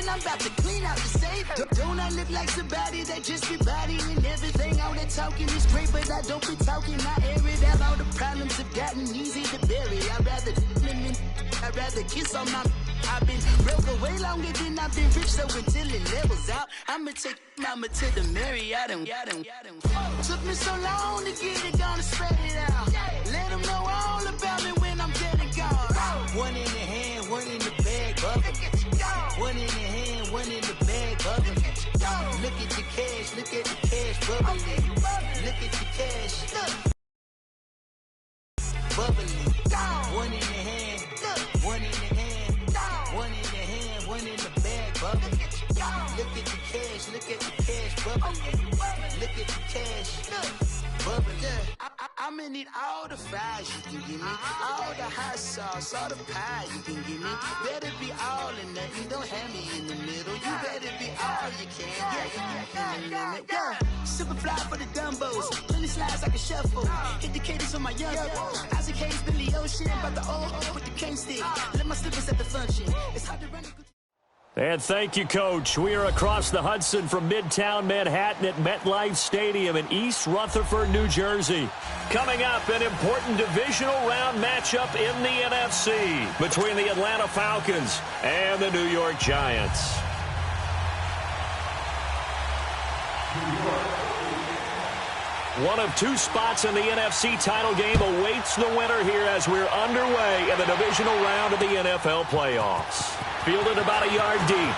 I'm about to clean out the state. Don't I look like somebody that just be bodying everything? All that talking is great, but I don't be talking. I air it out. All the problems have gotten easy to bury. I'd rather kiss on my. I've been broke way longer than I've been rich, so until it levels out, I'ma take mama to the Marriott and took me so long to get it, gonna spread it out. Let them know all about me when I'm dead and gone. One in the hand, one in the bag, bubble. One in the hand, one in the bag, bubble. Look at the cash, bubbling. Look at the cash, bubbling. One in the hand, one in the hand. One in the hand, one in the bag, bubbling. Look at the cash, bubbling. Look at the cash, bubbling. I'ma need all the fries you can give me, all the hot sauce, all the pie you can give me. Better be all in nothing, don't have me in the middle. You better be all you can. Yeah. Super fly for the Dumbos, plenty slides like a shuffle. Hit the cadence on my young. Isaac Hayes, Billy Ocean, but the old with the cane stick. Let my slippers at the function. It's hard to run. And thank you, Coach. We are across the Hudson from Midtown Manhattan at MetLife Stadium in East Rutherford, New Jersey. Coming up, an important divisional round matchup in the NFC between the Atlanta Falcons and the New York Giants. One of two spots in the NFC title game awaits the winner here as we're underway in the divisional round of the NFL playoffs. Fielded about a yard deep.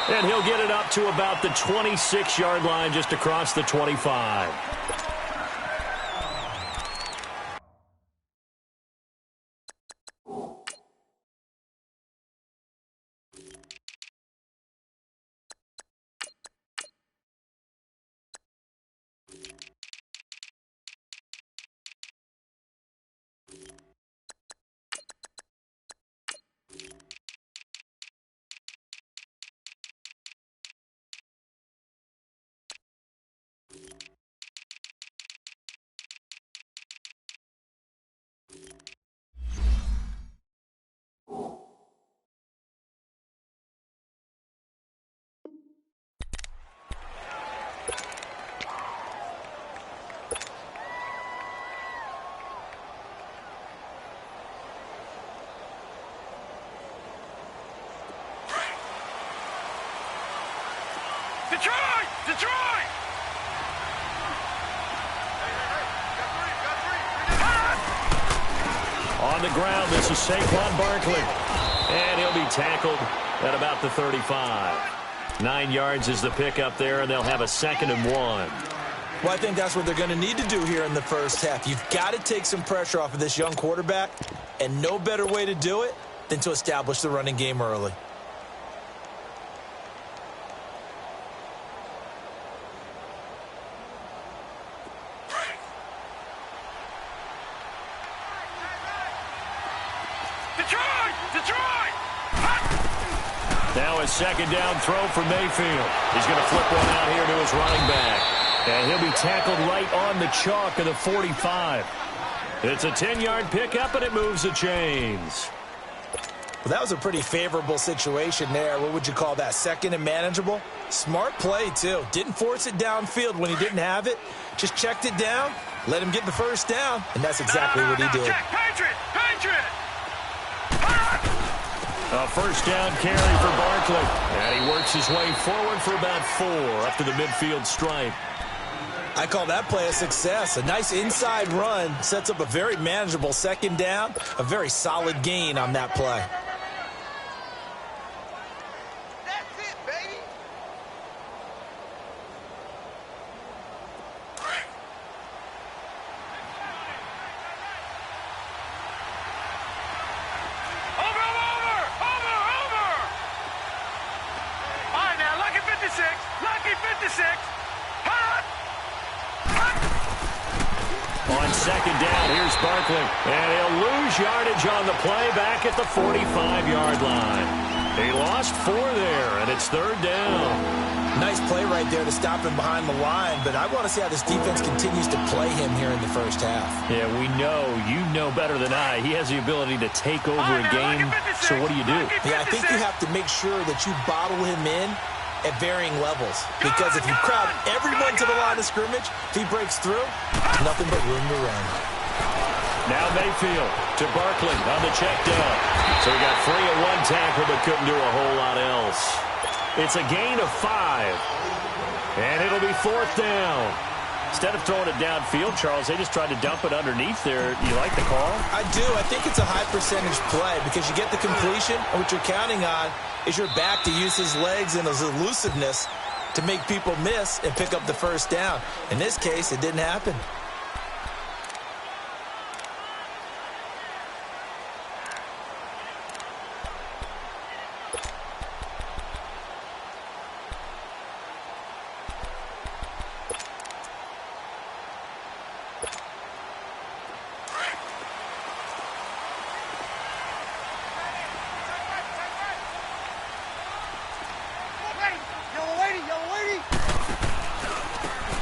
And he'll get it up to about the 26-yard line just across the 25. Detroit! On the ground, this is Saquon Barkley. And he'll be tackled at about the 35. 9 yards is the pickup there, and they'll have a 2nd and 1. Well, I think that's what they're going to need to do here in the first half. You've got to take some pressure off of this young quarterback, and no better way to do it than to establish the running game early. Now a 2nd down throw for Mayfield. He's going to flip one out here to his running back. And he'll be tackled right on the chalk of the 45. It's a 10-yard pickup, and it moves the chains. Well, that was a pretty favorable situation there. What would you call that? 2nd and manageable? Smart play, too. Didn't force it downfield when he didn't have it. Just checked it down, let him get the first down, and that's exactly what he did. Check. Patriot! A 1st down carry for Barkley. And he works his way forward for about 4 up to the midfield stripe. I call that play a success. A nice inside run sets up a very manageable 2nd down. A very solid gain on that play. That's it, baby! On 2nd down, here's Barkley. And he'll lose yardage on the play back at the 45-yard line. He lost 4 there, and it's 3rd down. Nice play right there to stop him behind the line, but I want to see how this defense continues to play him here in the first half. Yeah, we know. You know better than I. He has the ability to take over a game, so what do you do? Yeah, I think you have to make sure that you bottle him in at varying levels, because if you crowd everyone to the line of scrimmage, if he breaks through, nothing but room to run. Now Mayfield to Barkley on the check down. So he got free of 1 tackle, but couldn't do a whole lot else. It's a gain of 5, and it'll be 4th down. Instead of throwing it downfield, Charles, they just tried to dump it underneath there. You like the call? I do. I think it's a high-percentage play because you get the completion, and what you're counting on is your back to use his legs and his elusiveness to make people miss and pick up the first down. In this case, it didn't happen.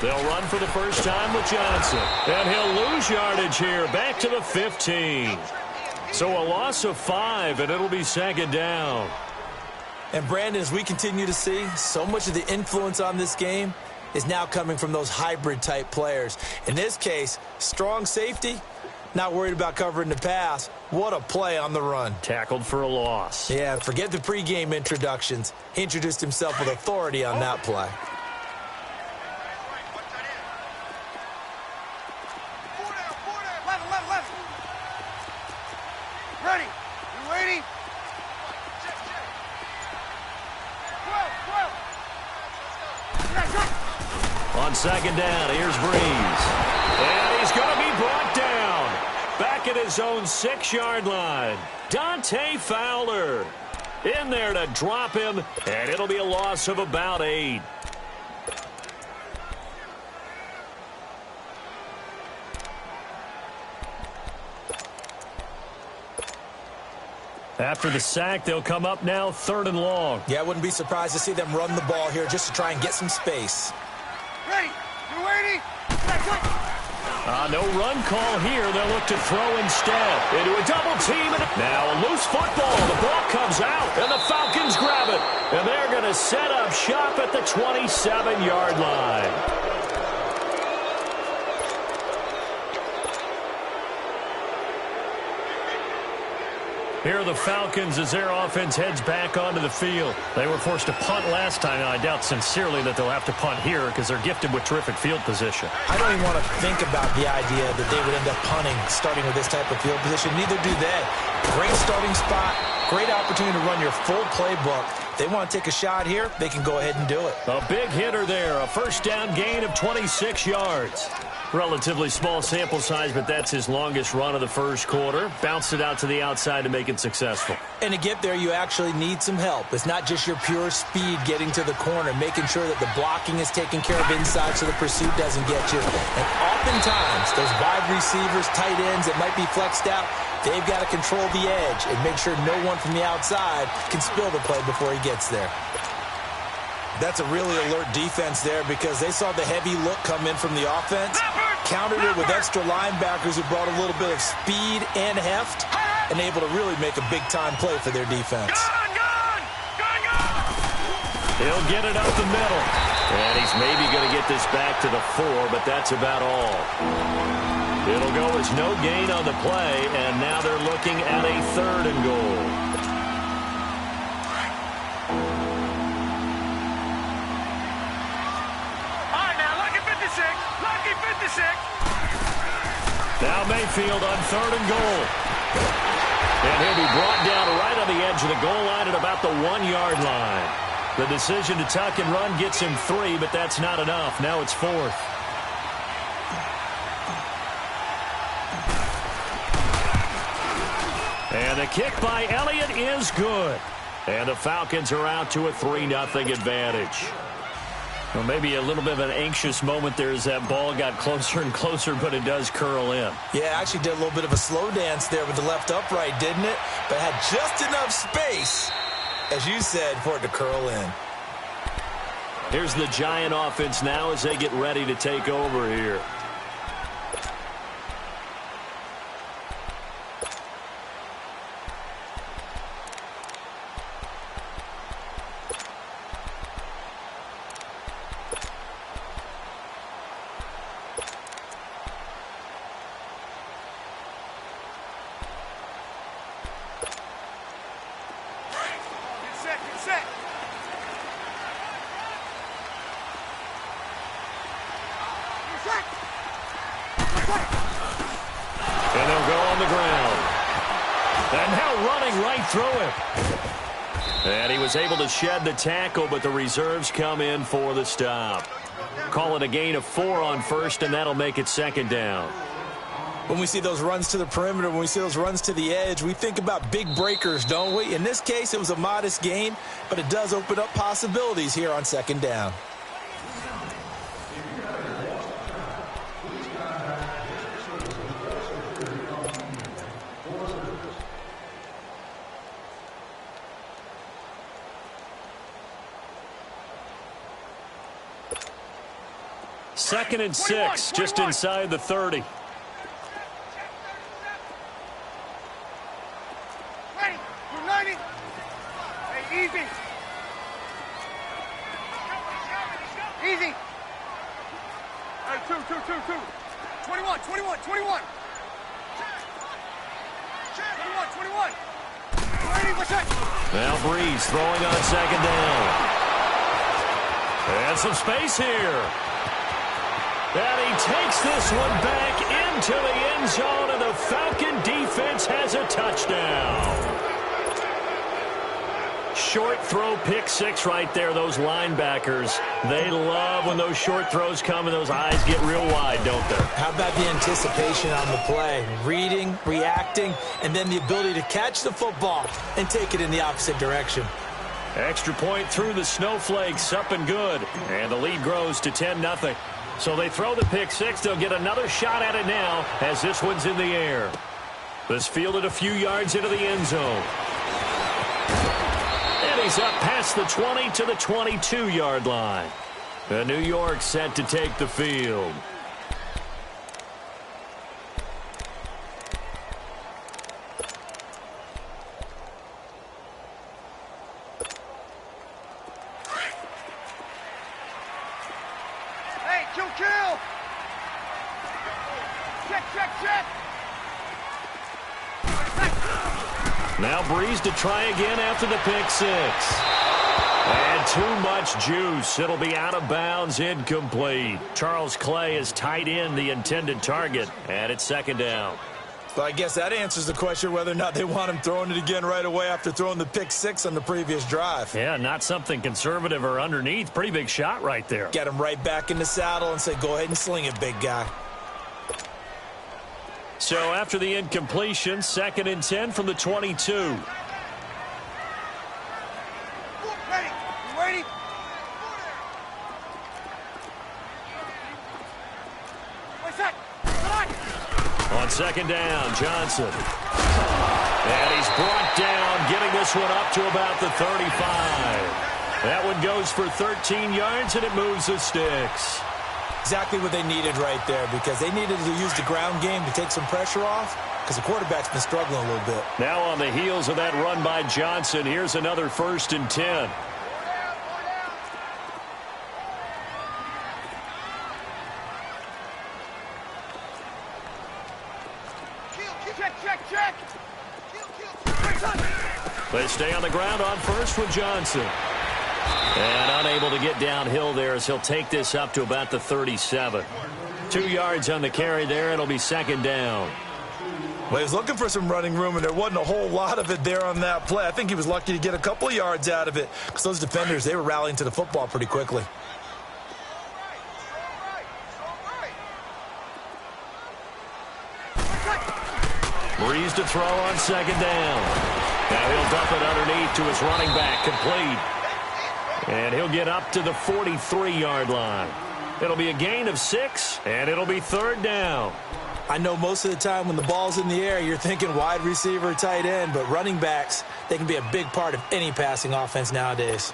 They'll run for the first time with Johnson. And he'll lose yardage here, back to the 15. So a loss of 5, and it'll be 2nd down. And Brandon, as we continue to see, so much of the influence on this game is now coming from those hybrid-type players. In this case, strong safety, not worried about covering the pass. What a play on the run. Tackled for a loss. Yeah, forget the pregame introductions. He introduced himself with authority on that play. Ready. You waiting? On 2nd down, here's Breeze. And he's going to be brought down. Back at his own 6-yard line. Dante Fowler in there to drop him, and it'll be a loss of about 8. After the sack, they'll come up now 3rd and long. Yeah, I wouldn't be surprised to see them run the ball here just to try and get some space. Ready. You waiting? No run call here. They'll look to throw instead. Into a double team. Now a loose football. The ball comes out, and the Falcons grab it. And they're going to set up shop at the 27-yard line. Here are the Falcons as their offense heads back onto the field. They were forced to punt last time, and I doubt sincerely that they'll have to punt here because they're gifted with terrific field position. I don't even want to think about the idea that they would end up punting starting with this type of field position. Neither do they. Great starting spot, great opportunity to run your full playbook. They want to take a shot here, they can go ahead and do it. A big hitter there, a first down gain of 26 yards. Relatively small sample size, but that's his longest run of the first quarter. Bounced it out to the outside to make it successful. And to get there, you actually need some help. It's not just your pure speed getting to the corner, making sure that the blocking is taken care of inside so the pursuit doesn't get you. And oftentimes, those wide receivers, tight ends that might be flexed out, they've got to control the edge and make sure no one from the outside can spill the play before he gets there. That's a really alert defense there because they saw the heavy look come in from the offense, countered it with extra linebackers who brought a little bit of speed and heft, and able to really make a big-time play for their defense. He'll get it up the middle. And he's maybe going to get this back to the 4, but that's about all. It'll go as no gain on the play, and now they're looking at a 3rd and goal. Now Mayfield on 3rd and goal. And he'll be brought down right on the edge of the goal line at about the 1-yard line. The decision to tuck and run gets him 3, but that's not enough. Now it's 4th. And the kick by Elliott is good. And the Falcons are out to a 3-0 advantage. Well, maybe a little bit of an anxious moment there as that ball got closer and closer, but it does curl in. Yeah, actually did a little bit of a slow dance there with the left upright, didn't it? But had just enough space as you said, for it to curl in. Here's the Giant offense now as they get ready to take over here. And they'll go on the ground. And now running right through him. And he was able to shed the tackle, but the reserves come in for the stop. Call it a gain of 4 on first, and that'll make it second down. When we see those runs to the perimeter, when we see those runs to the edge, we think about big breakers, don't we? In this case, it was a modest gain, but it does open up possibilities here on second down. Second and 6, just inside the 30. Ready, 290. Hey, easy. Easy. Hey, 2. 21. 21. 20, what's that? Now Breeze throwing on second down. And some space here. And he takes this one back into the end zone, and the Falcon defense has a touchdown. Short throw, pick 6 right there. Those linebackers, they love when those short throws come and those eyes get real wide, don't they? How about the anticipation on the play? Reading, reacting, and then the ability to catch the football and take it in the opposite direction. Extra point through the snowflakes, up and good. And the lead grows to 10-0. So they throw the pick 6. They'll get another shot at it now as this one's in the air. This fielded a few yards into the end zone. And he's up past the 20 to the 22-yard line. And New York set to take the field. Kill. Check. Now Breeze to try again after the pick 6. And too much juice. It'll be out of bounds, incomplete. Charles Clay is tight in the intended target, and it's second down. Well, I guess that answers the question whether or not they want him throwing it again right away after throwing the pick 6 on the previous drive. Yeah, not something conservative or underneath. Pretty big shot right there. Get him right back in the saddle and say, go ahead and sling it, big guy. So after the incompletion, second and 10 from the 22. Ready. You ready? What's that? On second down, Johnson. And he's brought down, getting this one up to about the 35. That one goes for 13 yards, and it moves the sticks. Exactly what they needed right there, because they needed to use the ground game to take some pressure off, because the quarterback's been struggling a little bit. Now on the heels of that run by Johnson, here's another 1st and 10. Check. They stay on the ground on first with Johnson. And unable to get downhill there as he'll take this up to about the 37. 2 yards on the carry there. It'll be second down. Well, he was looking for some running room, and there wasn't a whole lot of it there on that play. I think he was lucky to get a couple of yards out of it, because those defenders, they were rallying to the football pretty quickly. Breeze to throw on second down. Now he'll dump it underneath to his running back, complete. And he'll get up to the 43-yard line. It'll be a gain of 6, and it'll be third down. I know most of the time when the ball's in the air, you're thinking wide receiver, tight end, but running backs, they can be a big part of any passing offense nowadays.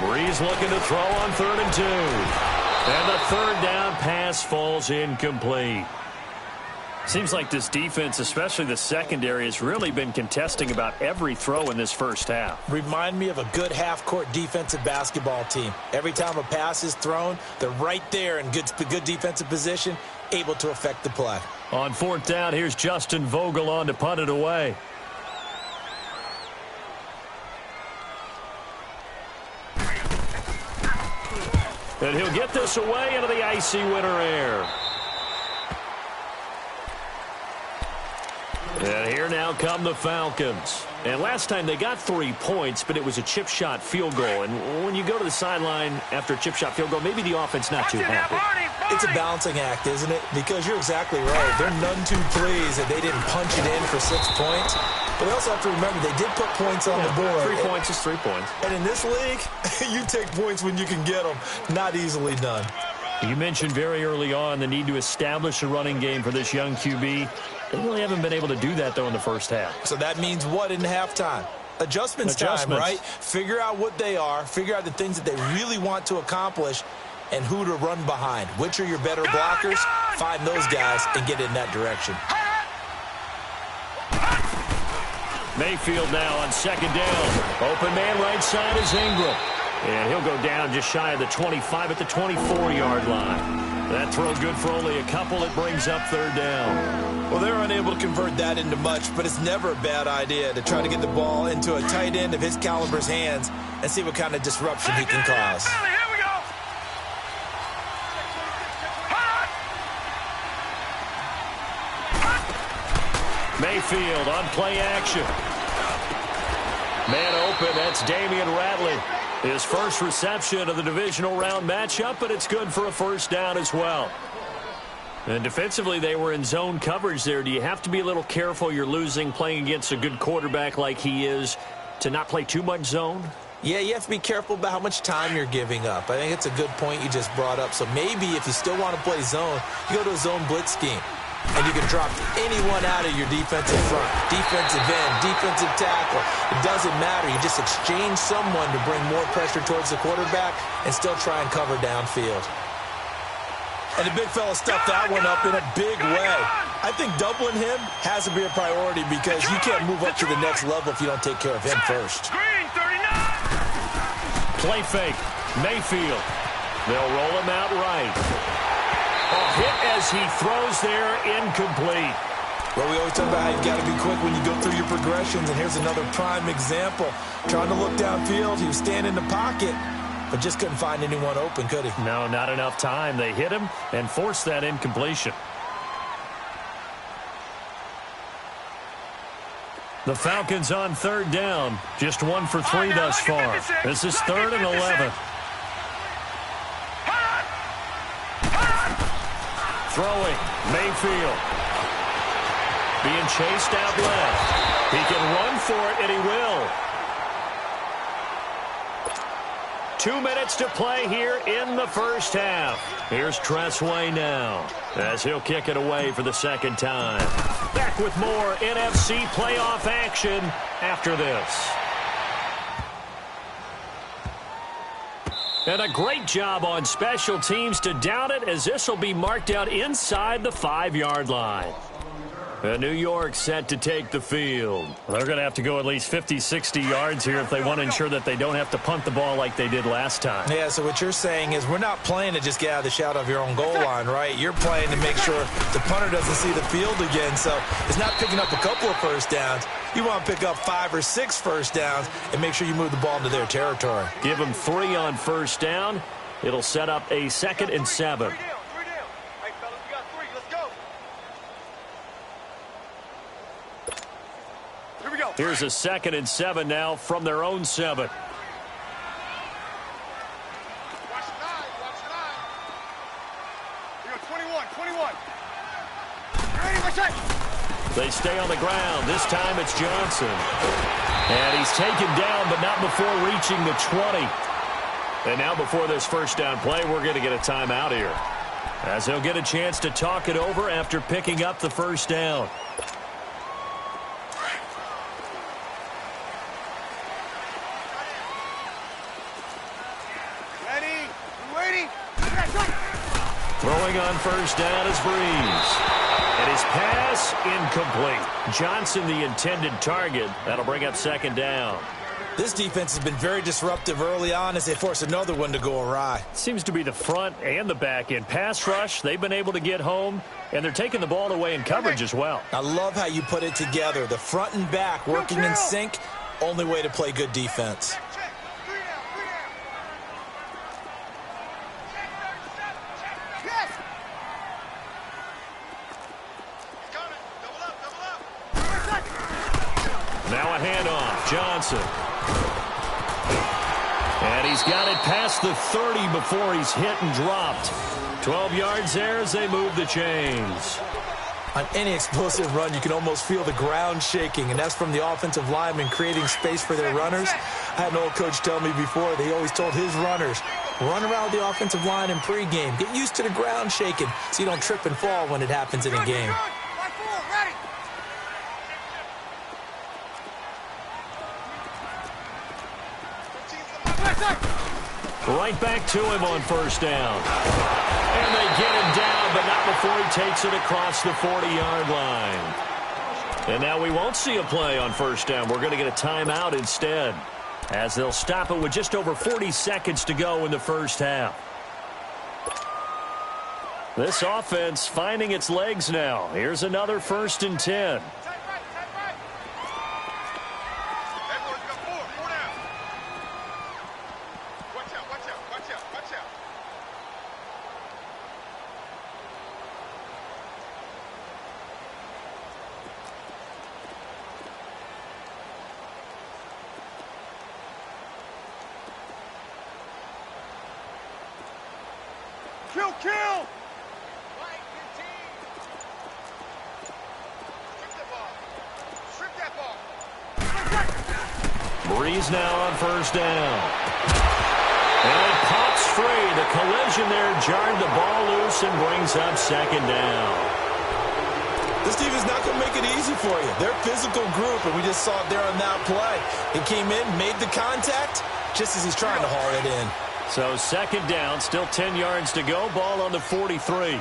Breeze looking to throw on 3rd and 2. And the 3rd down pass falls incomplete. Seems like this defense, especially the secondary, has really been contesting about every throw in this first half. Remind me of a good half-court defensive basketball team. Every time a pass is thrown, they're right there in good defensive position, able to affect the play. On 4th down, here's Justin Vogel on to punt it away. And he'll get this away into the icy winter air. And here now come the Falcons. And last time they got 3 points, but it was a chip shot field goal. And when you go to the sideline after a chip shot field goal, maybe the offense not too happy. It's a balancing act, isn't it? Because you're exactly right. They're none too pleased that they didn't punch it in for 6 points. But we also have to remember they did put points on the board. 3 points is 3 points. And in this league, you take points when you can get them. Not easily done. You mentioned very early on the need to establish a running game for this young QB. They really haven't been able to do that, though, in the first half. So that means what in halftime? Adjustments time, right? Figure out what they are. Figure out the things that they really want to accomplish and who to run behind. Which are your better blockers? Find those guys and get in that direction. Mayfield now on 2nd down. Open man right side is Ingram. And he'll go down just shy of the 25 at the 24-yard line. That throw good for only a couple. It brings up 3rd down. Well, they're unable to convert that into much, but it's never a bad idea to try to get the ball into a tight end of his caliber's hands and see what kind of disruption he can cause. Here we go. Mayfield on play action. Man open, that's Damian Ratley. His first reception of the divisional round matchup, but it's good for a 1st down as well. And defensively, they were in zone coverage there. Do you have to be a little careful? You're losing playing against a good quarterback like he is to not play too much zone? Yeah, you have to be careful about how much time you're giving up. I think it's a good point you just brought up. So maybe if you still want to play zone, you go to a zone blitz scheme. And you can drop anyone out of your defensive front, defensive end, defensive tackle. It doesn't matter. You just exchange someone to bring more pressure towards the quarterback and still try and cover downfield. And the big fella stuffed that one up in a big way. I think doubling him has to be a priority because you can't move up to the next level if you don't take care of him first. Play fake. Mayfield. They'll roll him out right. A hit as he throws there, incomplete. Well, we always talk about how you've got to be quick when you go through your progressions, and here's another prime example. Trying to look downfield, he was standing in the pocket, but just couldn't find anyone open, could he? No, not enough time. They hit him and forced that incompletion. The Falcons on 3rd down. Just 1 for 3 thus far. This is 3rd and 11. Throwing, Mayfield. Being chased out left. He can run for it, and he will. 2 minutes to play here in the first half. Here's Tressway now as he'll kick it away for the 2nd time. Back with more NFC playoff action after this. And a great job on special teams to down it as this will be marked out inside the 5-yard line. And New York set to take the field. They're going to have to go at least 50, 60 yards here if they want to ensure that they don't have to punt the ball like they did last time. Yeah, so what you're saying is we're not playing to just get out of the shadow of your own goal line, right? You're playing to make sure the punter doesn't see the field again. So it's not picking up a couple of first downs. You want to pick up 5 or 6 first downs and make sure you move the ball into their territory. Give them 3 on first down. It'll set up a 2nd and 7. Here's a 2nd and 7 now from their own 7. Watch the line. Watch the line. Here we go, 21. Ready, watch that. They stay on the ground. This time it's Johnson. And he's taken down, but not before reaching the 20. And now before this first down play, we're going to get a timeout here, as he'll get a chance to talk it over after picking up the first down. Ready? Waiting. Throwing on first down is Breeze. And his pass incomplete. Johnson, the intended target. That'll bring up second down. This defense has been very disruptive early on as they force another one to go awry. Seems to be the front and the back end. Pass rush, they've been able to get home, and they're taking the ball away in coverage as well. I love how you put it together. The front and back working in sync. Only way to play good defense. Now a handoff. Johnson. And he's got it past the 30 before he's hit and dropped. 12 yards there as they move the chains. On any explosive run, you can almost feel the ground shaking, and that's from the offensive linemen creating space for their runners. I had an old coach tell me before, they always told his runners, run around the offensive line in pregame. Get used to the ground shaking so you don't trip and fall when it happens in a game. Right back to him on first down. And they get him down, but not before he takes it across the 40-yard line. And now we won't see a play on first down. We're going to get a timeout instead, as they'll stop it with just over 40 seconds to go in the first half. This offense finding its legs now. Here's another 1st and 10. Kill! Strip that ball. Breeze now on first down. And it pops free. The collision there jarred the ball loose and brings up second down. This team is not going to make it easy for you. They're a physical group, and we just saw it there on that play. He came in, made the contact, just as he's trying to haul it in. So second down, still 10 yards to go. Ball on the 43.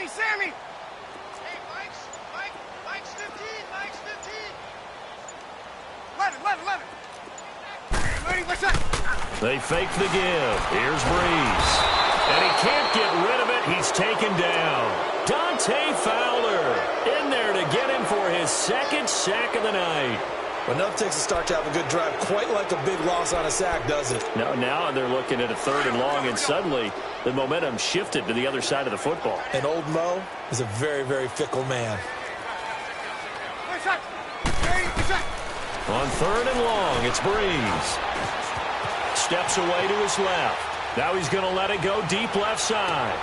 Sammy! Hey, Mike's 15, Mike's 15. 11. Ready, what's up? They fake the give. Here's Breeze. And he can't get rid of it. He's taken down. Dante Fowler in there to get him for his second sack of the night. Well, enough takes a start to have a good drive, quite like a big loss on a sack, does it? Now they're looking at a 3rd and long, and suddenly the momentum shifted to the other side of the football. And old Mo is a very, very fickle man. On 3rd and long, it's Breeze. Steps away to his left. Now he's going to let it go deep left side.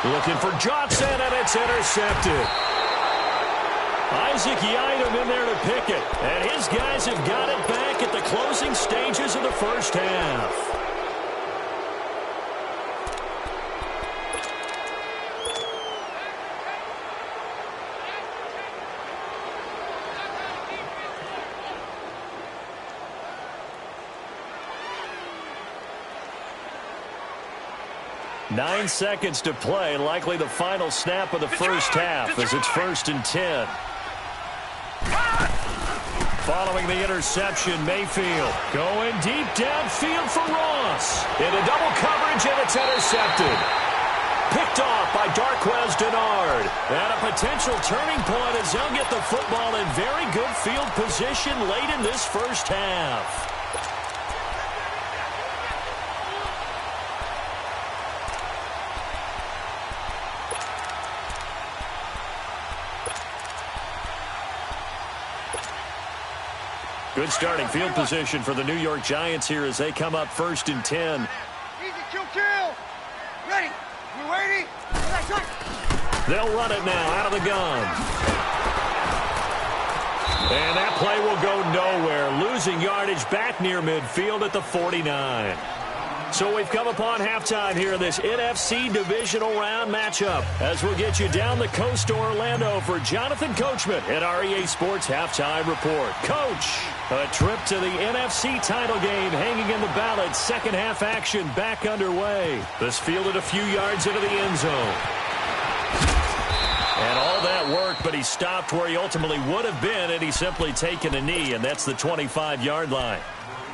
Looking for Johnson, and it's intercepted. Isaac Yiadom in there to pick it. And his guys have got it back at the closing stages of the first half. Nine seconds to play, likely the final snap of the first half as it's 1st and 10. Following the interception, Mayfield going deep downfield for Ross. Into double coverage, and it's intercepted. Picked off by Darquez Denard. And a potential turning point as they'll get the football in very good field position late in this first half. Good starting field position for the New York Giants here as they come up 1st and 10. Easy, kill, kill. Ready. We waiting. They'll run it now out of the gun. And that play will go nowhere, losing yardage back near midfield at the 49. So we've come upon halftime here in this NFC divisional round matchup as we'll get you down the coast to Orlando for Jonathan Coachman at our EA Sports Halftime Report. Coach, a trip to the NFC title game hanging in the balance. Second half action back underway. This fielded a few yards into the end zone. And all that worked, but he stopped where he ultimately would have been had he simply taken a knee, and that's the 25-yard line.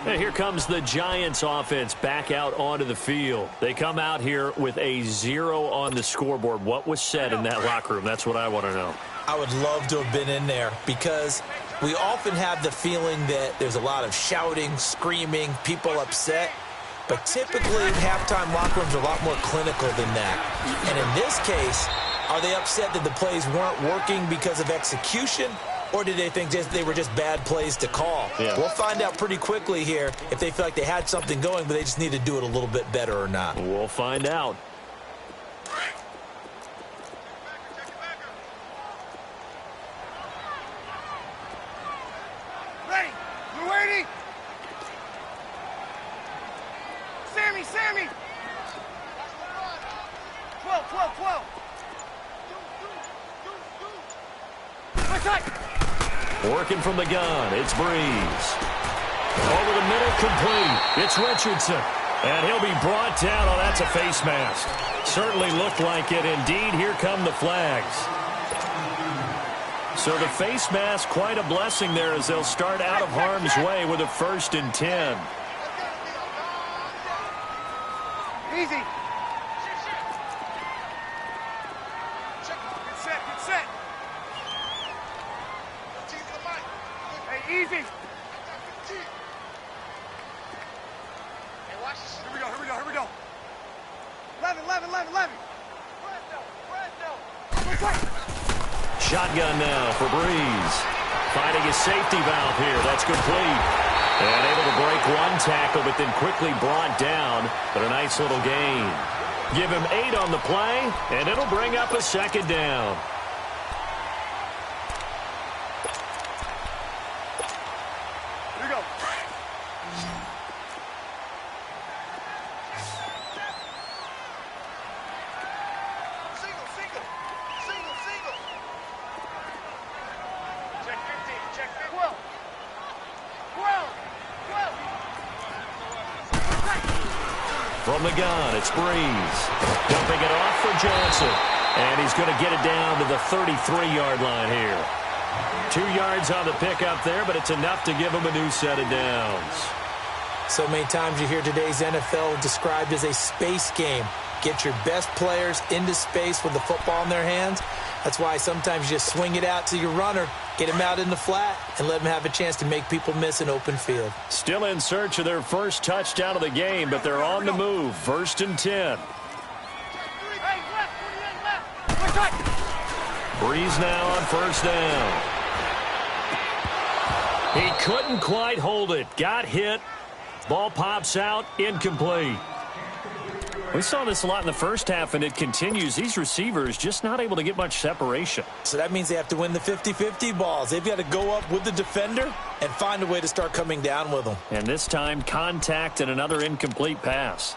And here comes the Giants offense back out onto the field. They come out here with a 0 on the scoreboard. What was said in that locker room? That's what I want to know. I would love to have been in there because we often have the feeling that there's a lot of shouting, screaming, people upset. But typically, halftime locker rooms are a lot more clinical than that. And in this case, are they upset that the plays weren't working because of execution? Or did they think they were just bad plays to call? Yeah. We'll find out pretty quickly here if they feel like they had something going, but they just need to do it a little bit better or not. We'll find out. Ready. We're waiting. Sammy. 12. Working from the gun, it's Breeze. Over the middle, complete. It's Richardson. And he'll be brought down. Oh, that's a face mask. Certainly looked like it. Indeed, here come the flags. So the face mask, quite a blessing there as they'll start out of harm's way with a 1st and 10. Easy. Get set. Hey, easy. Hey, watch this. Here we go. 11. Shotgun now for Breeze. Finding his safety valve here. That's complete. And able to break one tackle, but then quickly brought down. But a nice little gain. Give him 8 on the play, and it'll bring up a 2nd down. Here we go. Single. Check 15. 12. From the gun, it's Breeze. Dumping it off for Johnson. And he's going to get it down to the 33-yard line here. 2 yards on the pickup there, but it's enough to give him a new set of downs. So many times you hear today's NFL described as a space game. Get your best players into space with the football in their hands. That's why sometimes you just swing it out to your runner, get him out in the flat, and let him have a chance to make people miss an open field. Still in search of their first touchdown of the game, but they're on the move. 1st and 10. Breeze now on 1st down. He couldn't quite hold it. Got hit. Ball pops out. Incomplete. We saw this a lot in the first half, and it continues. These receivers just not able to get much separation. So that means they have to win the 50-50 balls. They've got to go up with the defender and find a way to start coming down with them. And this time, contact and another incomplete pass.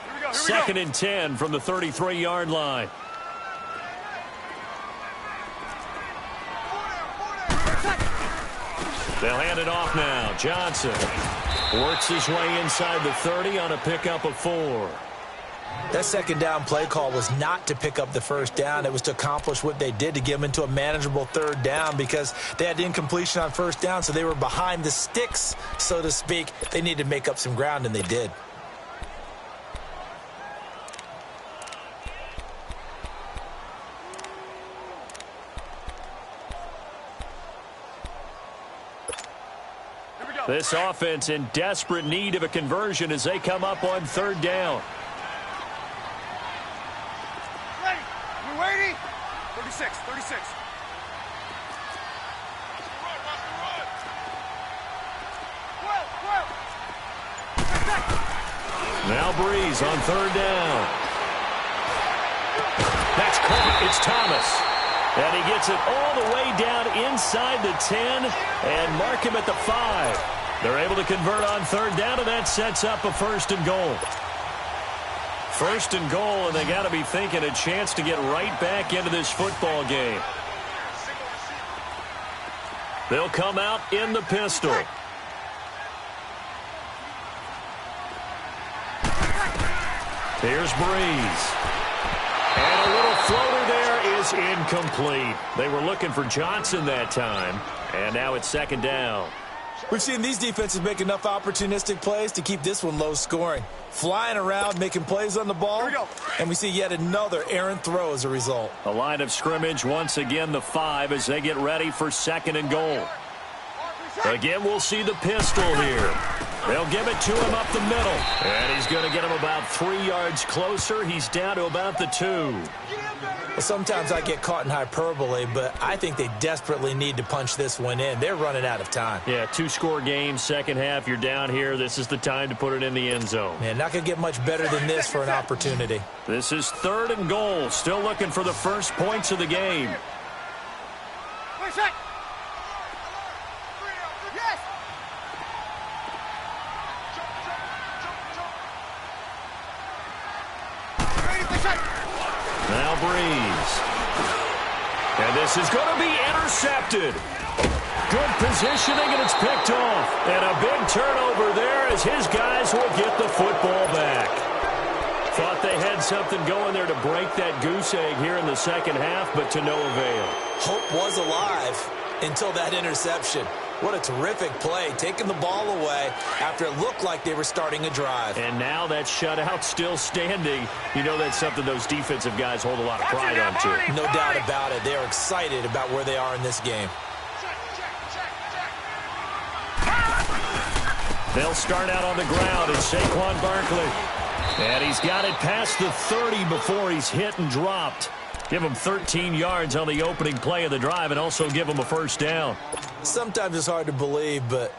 Here we go. 2nd and 10 from the 33-yard line. They'll hand it off now. Johnson works his way inside the 30 on a pickup of 4. That 2nd down play call was not to pick up the 1st down. It was to accomplish what they did, to get them into a manageable 3rd down, because they had incompletion on 1st down, so they were behind the sticks, so to speak. They needed to make up some ground, and they did. This offense in desperate need of a conversion as they come up on 3rd down. 36, 36. Now Breeze on third down. That's caught. It's Thomas. And he gets it all the way down inside the 10 and mark him at the 5. They're able to convert on third down, and that sets up a 1st and goal. 1st and goal, and they got to be thinking a chance to get right back into this football game. They'll come out in the pistol. Here's Breeze. And a little floater there is incomplete. They were looking for Johnson that time, and now it's 2nd down. We've seen these defenses make enough opportunistic plays to keep this one low scoring. Flying around, making plays on the ball, and we see yet another errant throw as a result. A line of scrimmage, once again the 5 as they get ready for 2nd and goal. Again, we'll see the pistol here. They'll give it to him up the middle. And he's going to get him about 3 yards closer. He's down to about the 2. Well, sometimes I get caught in hyperbole, but I think they desperately need to punch this one in. They're running out of time. Yeah, 2-score game, second half, you're down here. This is the time to put it in the end zone. Man, not going to get much better than this for an opportunity. This is 3rd and goal. Still looking for the first points of the game. Now Breeze. And this is going to be intercepted. Good positioning, and it's picked off. And a big turnover there as his guys will get the football back. Thought they had something going there to break that goose egg here in the second half, but to no avail. Hope was alive until that interception. What a terrific play, taking the ball away after it looked like they were starting a drive. And now that shutout still standing. You know that's something those defensive guys hold a lot of pride on, too. No doubt about it. They're excited about where they are in this game. They'll start out on the ground. It's Saquon Barkley. And he's got it past the 30 before he's hit and dropped. Give him 13 yards on the opening play of the drive and also give him a 1st down. Sometimes it's hard to believe, but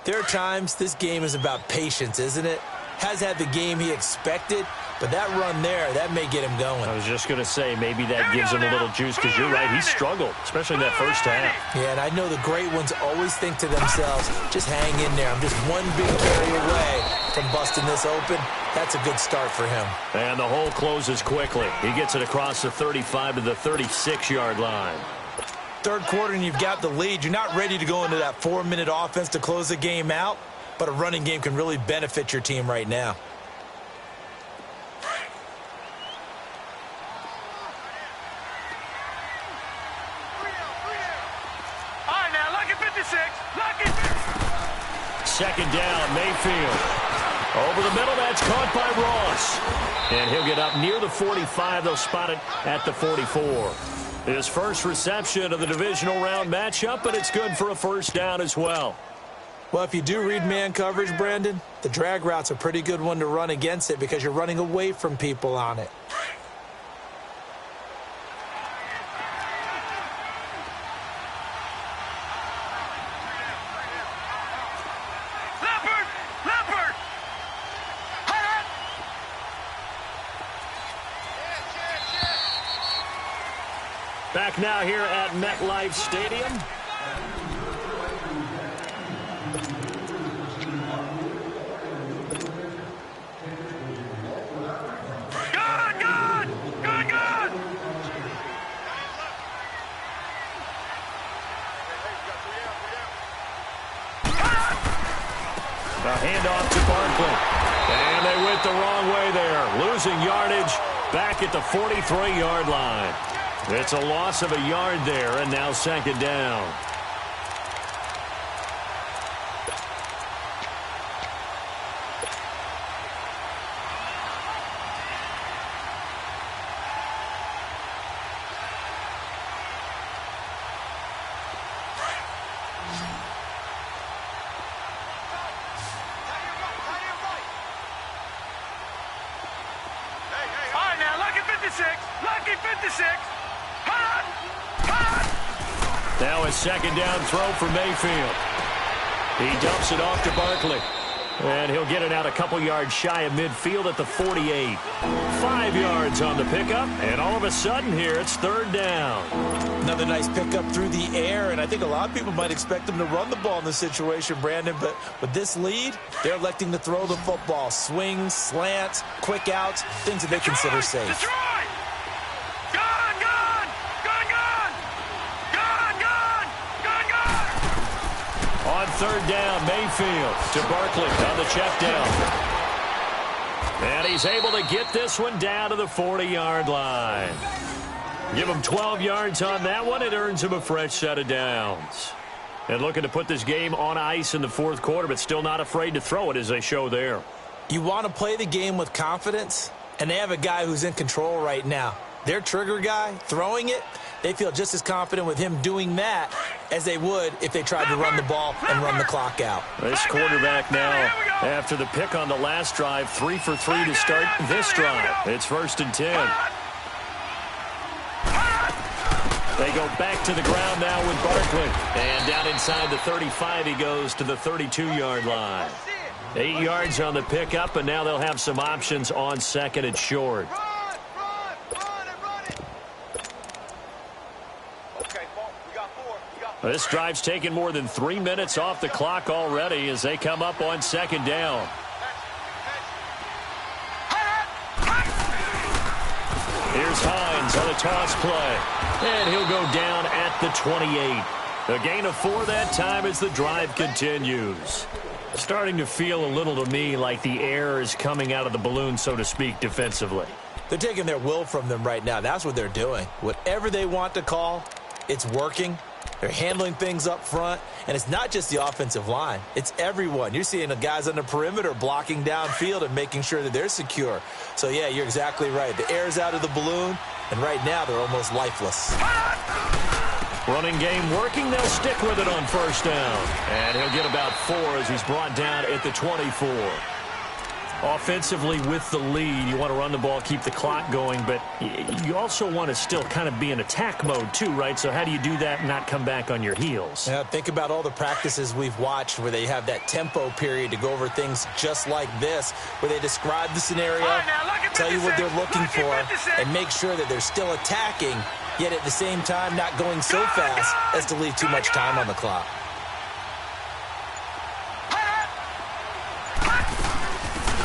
there are times this game is about patience, isn't it? Has had the game he expected, but that run there, that may get him going. I was just going to say, maybe that gives him a little juice, because you're right, he struggled, especially in that first half. Yeah, and I know the great ones always think to themselves, just hang in there. I'm just one big carry away from busting this open. That's a good start for him. And the hole closes quickly. He gets it across the 35 to the 36-yard line. Third quarter and you've got the lead. You're not ready to go into that 4-minute offense to close the game out, but a running game can really benefit your team right now. All right, now, lucky 56. Lucky. 2nd down, Mayfield. Over the middle, that's caught by Ross. And he'll get up near the 45. They'll spot it at the 44. His first reception of the divisional round matchup, but it's good for a 1st down as well. Well, if you do read man coverage, Brandon, the drag route's a pretty good one to run against it because you're running away from people on it. Back now here at MetLife Stadium. Good! A handoff to Barkley. And they went the wrong way there. Losing yardage back at the 43-yard line. It's a loss of a yard there, and now 2nd down. All right, now, lucky 56. Lucky 56. Hold on. Now a second down throw for Mayfield. He dumps it off to Barkley. And he'll get it out a couple yards shy of midfield at the 48. 5 yards on the pickup, and all of a sudden here it's third down. Another nice pickup through the air, and I think a lot of people might expect them to run the ball in this situation, Brandon, but with this lead, they're electing to throw the football. Swings, slants, quick outs, things that they consider safe. Detroit! Gone, gone! Gone, gone! Gone, gone! Gone, gone! On third down, Mayfield to Barkley on the check down. And he's able to get this one down to the 40-yard line. Give him 12 yards on that one. It earns him a fresh set of downs. And looking to put this game on ice in the fourth quarter, but still not afraid to throw it as they show there. You want to play the game with confidence, and they have a guy who's in control right now. Their trigger guy, throwing it, they feel just as confident with him doing that as they would if they tried to run the ball and run the clock out. This quarterback now, after the pick on the last drive, 3 for 3 to start this drive. It's 1st and 10. They go back to the ground now with Barkley. And down inside the 35, he goes to the 32-yard line. 8 yards on the pickup, and now they'll have some options on second and short. This drive's taken more than 3 minutes off the clock already as they come up on second down. Here's Hines on a toss play. And he'll go down at the 28. A gain of 4 that time as the drive continues. Starting to feel a little to me like the air is coming out of the balloon, so to speak, defensively. They're taking their will from them right now. That's what they're doing. Whatever they want to call, it's working. They're handling things up front, and it's not just the offensive line. It's everyone. You're seeing the guys on the perimeter blocking downfield and making sure that they're secure. So, yeah, you're exactly right. The air's out of the balloon, and right now they're almost lifeless. Running game working. They'll stick with it on first down. And he'll get about 4 as he's brought down at the 24. Offensively with the lead, you want to run the ball, keep the clock going, but you also want to still kind of be in attack mode too, right? So how do you do that and not come back on your heels? Yeah, think about all the practices we've watched where they have that tempo period to go over things just like this, where they describe the scenario, tell you what they're looking for, and make sure that they're still attacking, yet at the same time not going so fast as to leave too much time on the clock.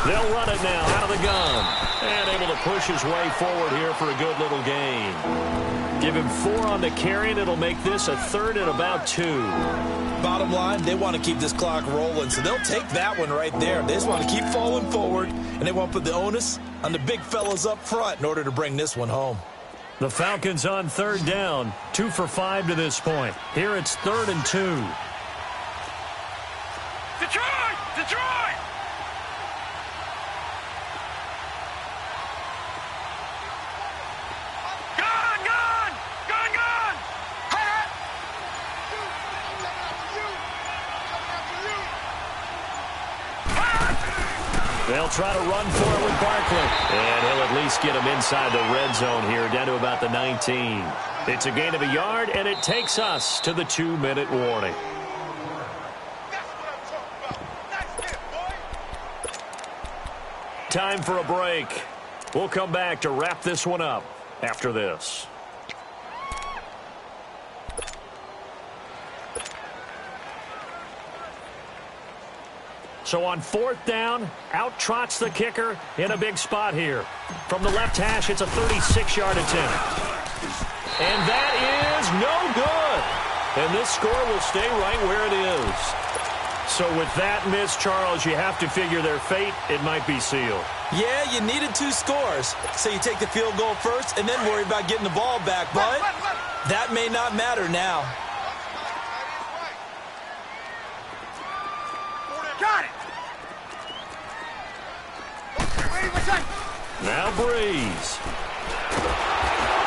They'll run it now out of the gun. And able to push his way forward here for a good little gain. Give him 4 on the carry, and it'll make this a 3rd and about 2. Bottom line, they want to keep this clock rolling, so they'll take that one right there. They just want to keep falling forward, and they want to put the onus on the big fellas up front in order to bring this one home. The Falcons on third down, 2 for 5 to this point. Here it's 3rd and 2. Detroit! Detroit! They'll try to run for it with Barkley. And he'll at least get him inside the red zone here, down to about the 19. It's a gain of a yard, and it takes us to the 2-minute warning. Time for a break. We'll come back to wrap this one up after this. So on 4th down, out trots the kicker in a big spot here. From the left hash, it's a 36-yard attempt. And that is no good. And this score will stay right where it is. So with that miss, Charles, you have to figure their fate, it might be sealed. Yeah, you needed 2 scores. So you take the field goal first and then worry about getting the ball back. But that may not matter now. Got it! Now Breeze.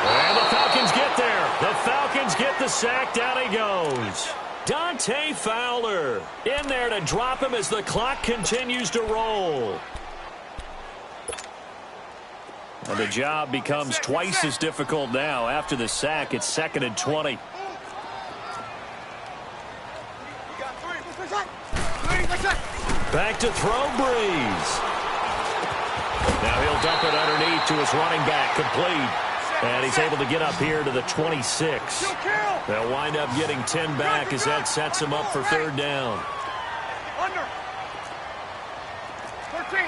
And the Falcons get there. The Falcons get the sack. Down he goes. Dante Fowler in there to drop him as the clock continues to roll. And the job becomes twice as difficult now. After the sack, it's 2nd and 20. Back to throw, Breeze. Now he'll dump it underneath to his running back, complete. And he's able to get up here to the 26. They'll wind up getting 10 back as that sets him up for third down. Under. 13.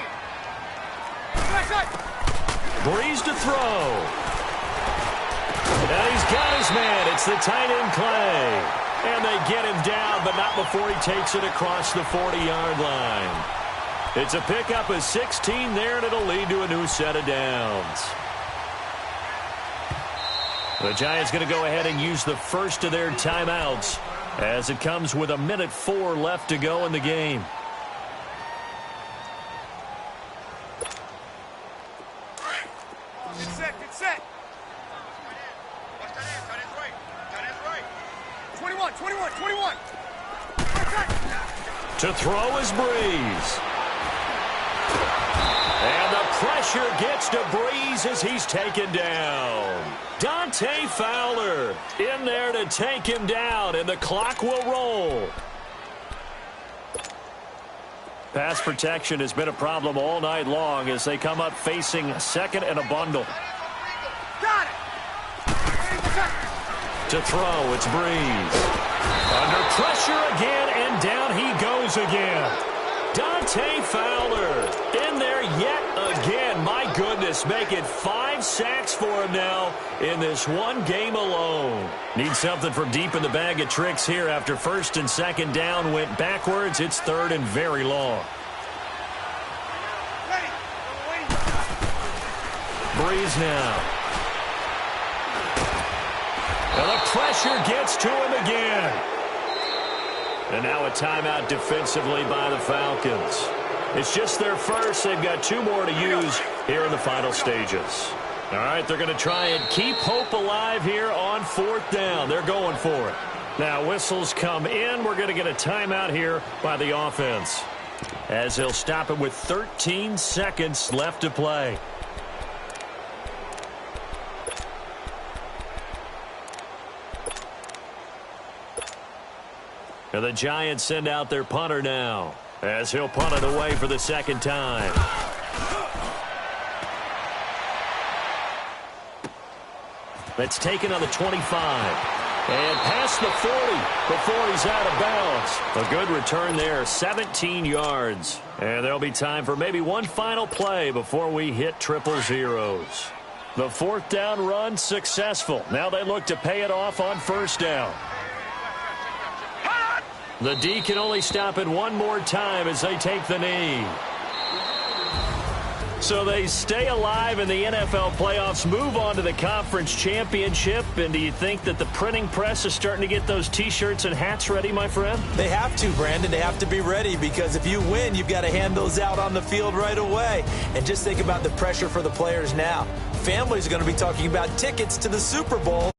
Breeze to throw. And he's got his man. It's the tight end, Clay. And they get him down, but not before he takes it across the 40-yard line. It's a pickup of 16 there, and it'll lead to a new set of downs. The Giants going to go ahead and use the first of their timeouts as it comes with 1:04 left to go in the game. Get set, get set. 21. To throw is Breeze. And the pressure gets to Breeze as he's taken down. Dante Fowler in there to take him down, and the clock will roll. Pass protection has been a problem all night long as they come up facing second and a bundle. Got it. To throw, it's Breeze. Under pressure again, and down he goes again. Dante Fowler in there yet again. My goodness, making 5 sacks for him now in this one game alone. Need something from deep in the bag of tricks here after first and second down went backwards. It's third and very long. Breeze now. And the pressure gets to him again. And now a timeout defensively by the Falcons. It's just their first. They've got 2 more to use here in the final stages. All right, they're going to try and keep hope alive here on 4th down. They're going for it. Now whistles come in. We're going to get a timeout here by the offense as they'll stop it with 13 seconds left to play. And the Giants send out their punter now as he'll punt it away for the second time. That's taken on the 25. And past the 40 before he's out of bounds. A good return there, 17 yards. And there'll be time for maybe one final play before we hit triple zeros. The 4th down run successful. Now they look to pay it off on 1st down. The D can only stop it one more time as they take the knee. So they stay alive in the NFL playoffs, move on to the conference championship. And do you think that the printing press is starting to get those T-shirts and hats ready, my friend? They have to, Brandon. They have to be ready because if you win, you've got to hand those out on the field right away. And just think about the pressure for the players now. Families are going to be talking about tickets to the Super Bowl